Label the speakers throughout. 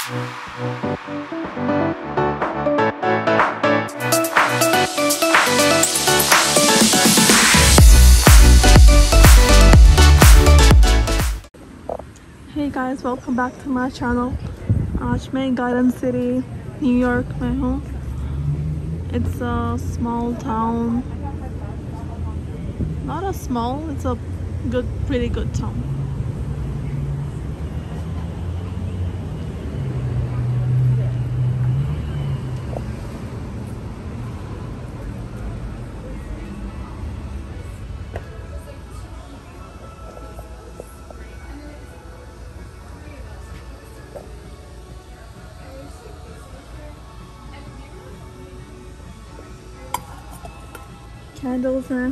Speaker 1: Hey guys, welcome back to my channel. आज मैं garden city New York में हूँ. It's a small town. Not a small, it's a pretty good town. Candles हैं.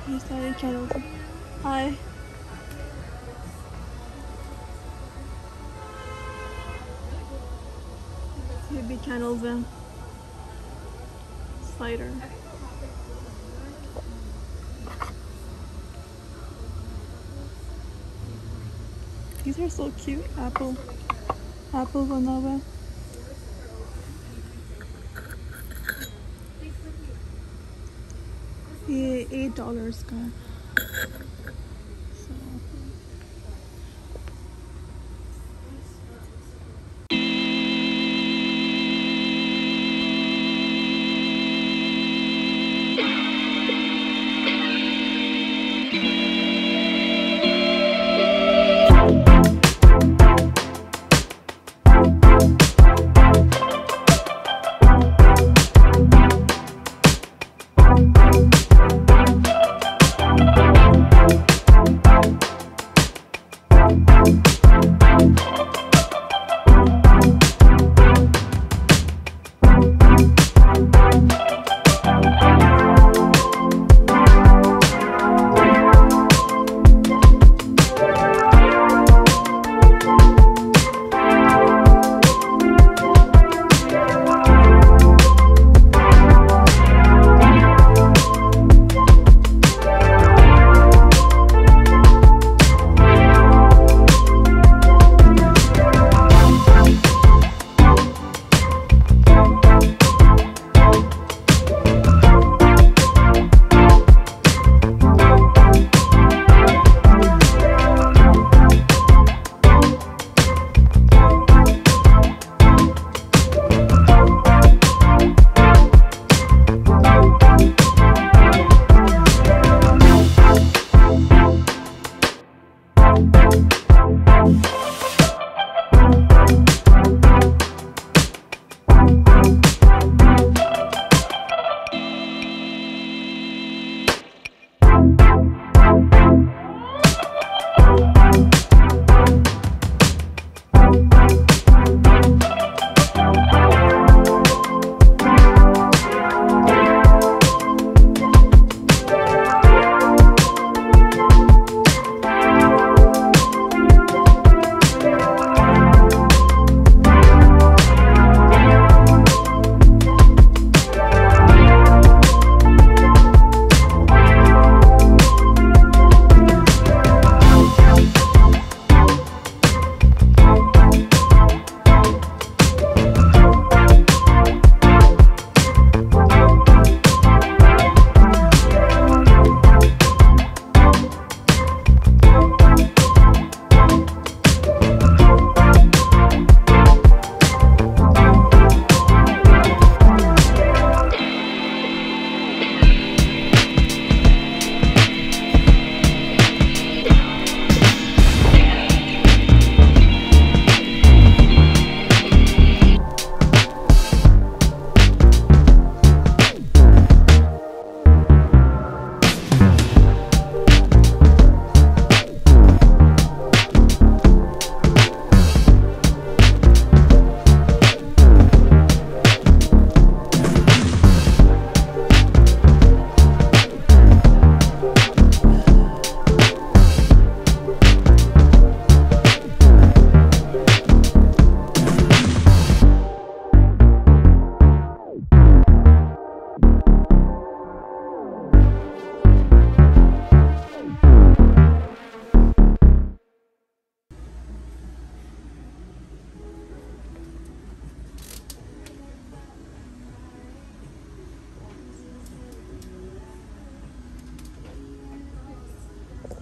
Speaker 1: ये सारे candles हैं. Hi. ये भी candles हैं. Cider. These are so cute. Apple बना हुआ है. ये $8 का है.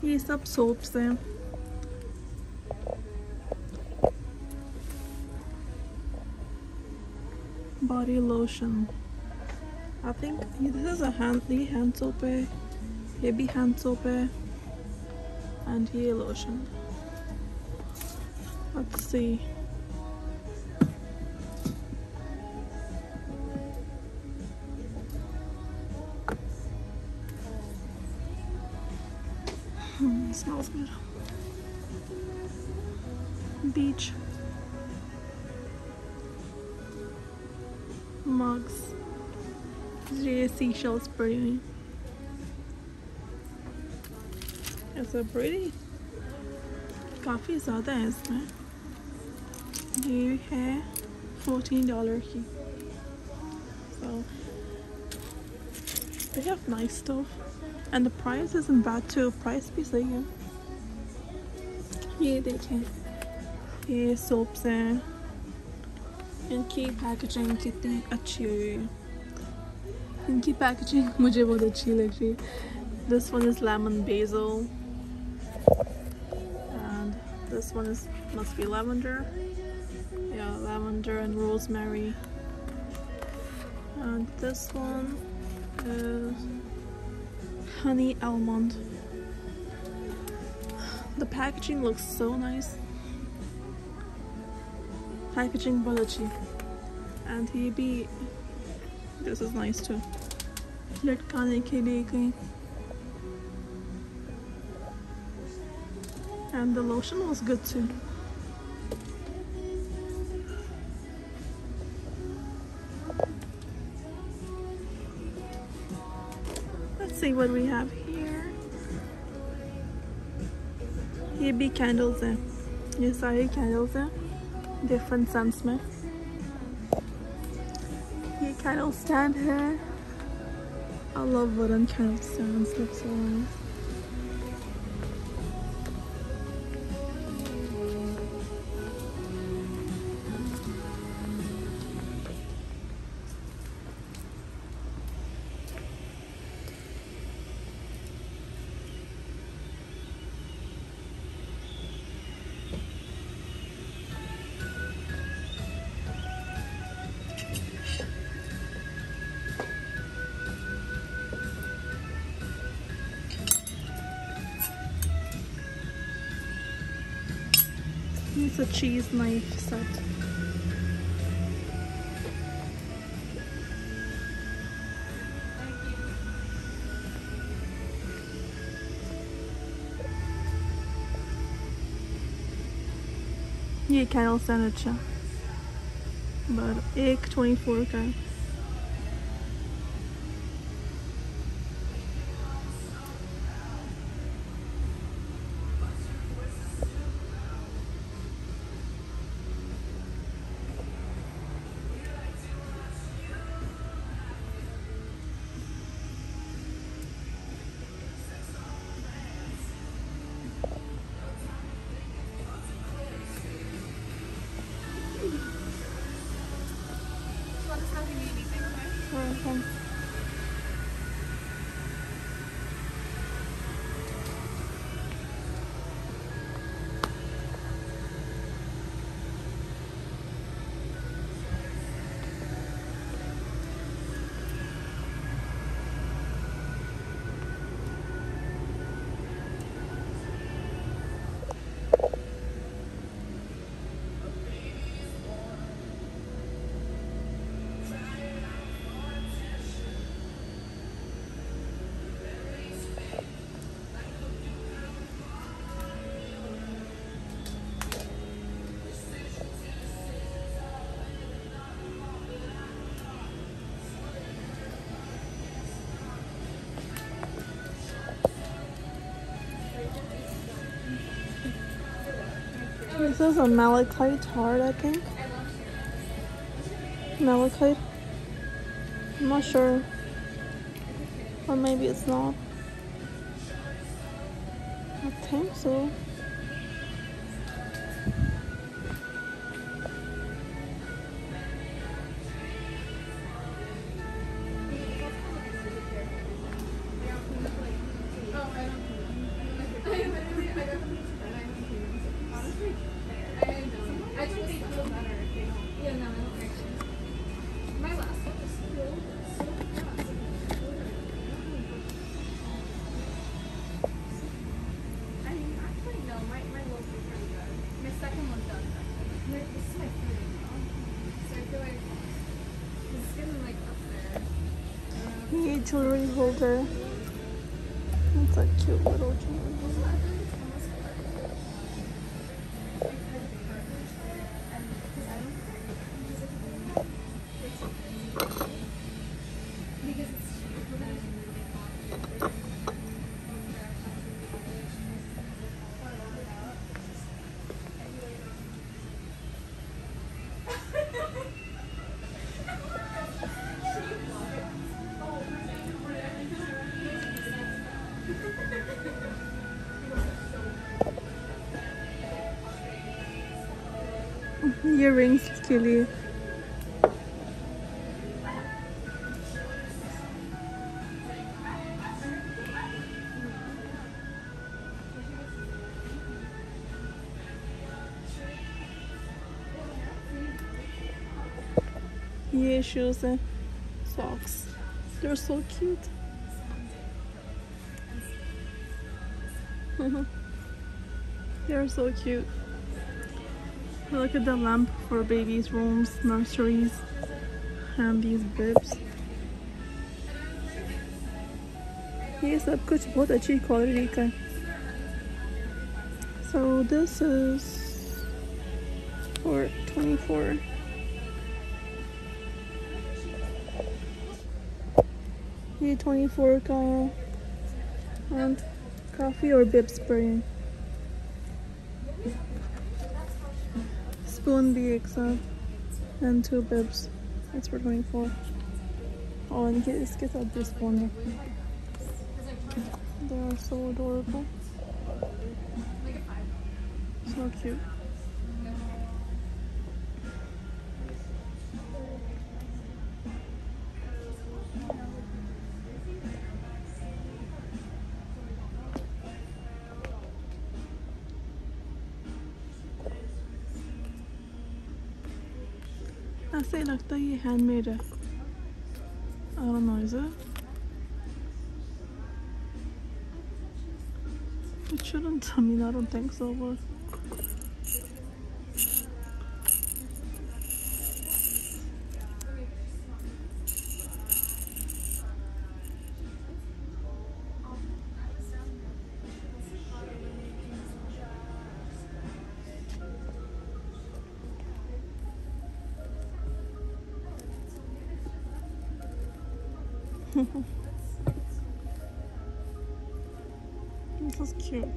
Speaker 1: ये सब soaps हैं. Body lotion. I think this is a hand soap है. ये भी hand soap है. And ये lotion. Let's see. Smells good. Beach mugs. ये seashells pretty. It's a pretty. काफी ज़्यादा है इसमें. ये है $14 की. So they have nice stuff. And the price isn't bad too. Price भी सही है. ये देखें. ये soaps हैं. इनकी पैकेजिंग कितनी अच्छी है. इनकी पैकेजिंग मुझे बहुत अच्छी लग रही है. This one is lemon basil. And this one is must be lavender. Yeah, lavender and rosemary. And this one is honey almond. The packaging looks so nice. Packaging बहुत अच्छी. And ये भी, this is nice too. लटकाने के लिए कहीं. And the lotion was good too. Let's see what we have here. ये भी candles हैं. ये सारे candles हैं. Different scents में. ये candle stand है. I love wooden candle stands. Look so nice. It's a cheese knife set. ये candle stand अच्छा, but एक 24 का है. This is a malachite heart, I think. Malachite. I'm not sure. Or maybe it's not. I think so. I think they feel better if they don't. Yeah, no, I don't think so. My last one was filled so fast. I mean, actually, no, my loaves were pretty good. My second one done. This is my third now. So I feel like it's getting like up there. Hey, jewelry holder. It's a cute little jewelry holder. Earrings के लिए ये shoes हैं, socks. They're so cute. They're so cute. Look at the lamp for babies' rooms, nurseries, and these bibs. ये सब कुछ बहुत अच्छी quality का है. So this is for $24. ये 24 का and काफी और bibs पर हैं. Spoon भी एक साथ and 2 bibs. It's for 24. Oh, and इसके साथ भी spoon है. They are so adorable. So cute. ऐसे ही लगता है ये हैंडमेड है. I don't know, is it? It shouldn't. I mean, I don't think so, but this is cute.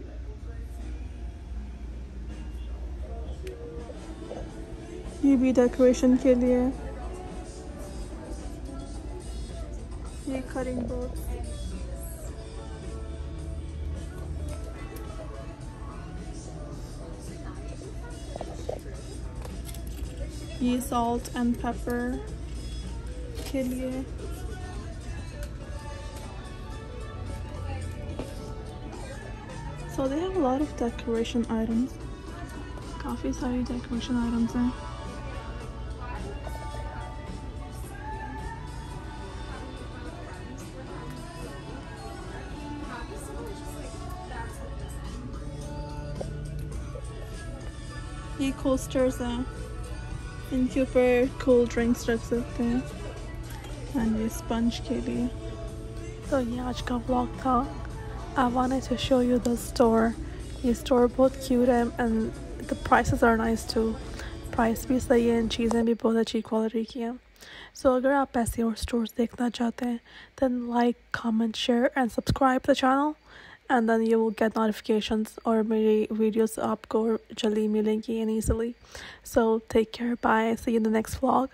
Speaker 1: ये भी डेकोरेशन के लिए. ये cutting boards. ये salt and pepper के लिए. So they have a lot of decoration items. काफी सारी decoration items हैं. ये coasters हैं. इनके ऊपर cool drinks रख सकते हैं. And ये sponge के लिए. तो ये आज का vlog था. I wanted to show you the store. ये store बहुत cute है and the prices are nice too. Price भी सही है and चीज़ें भी बहुत अच्छी quality की हैं. So अगर आप ऐसे और stores देखना चाहते हैं then like, comment, share and subscribe to the channel and then you will get notifications और मेरी videos आपको जल्दी मिलेंगी and easily. So take care, bye, see you in the next vlog.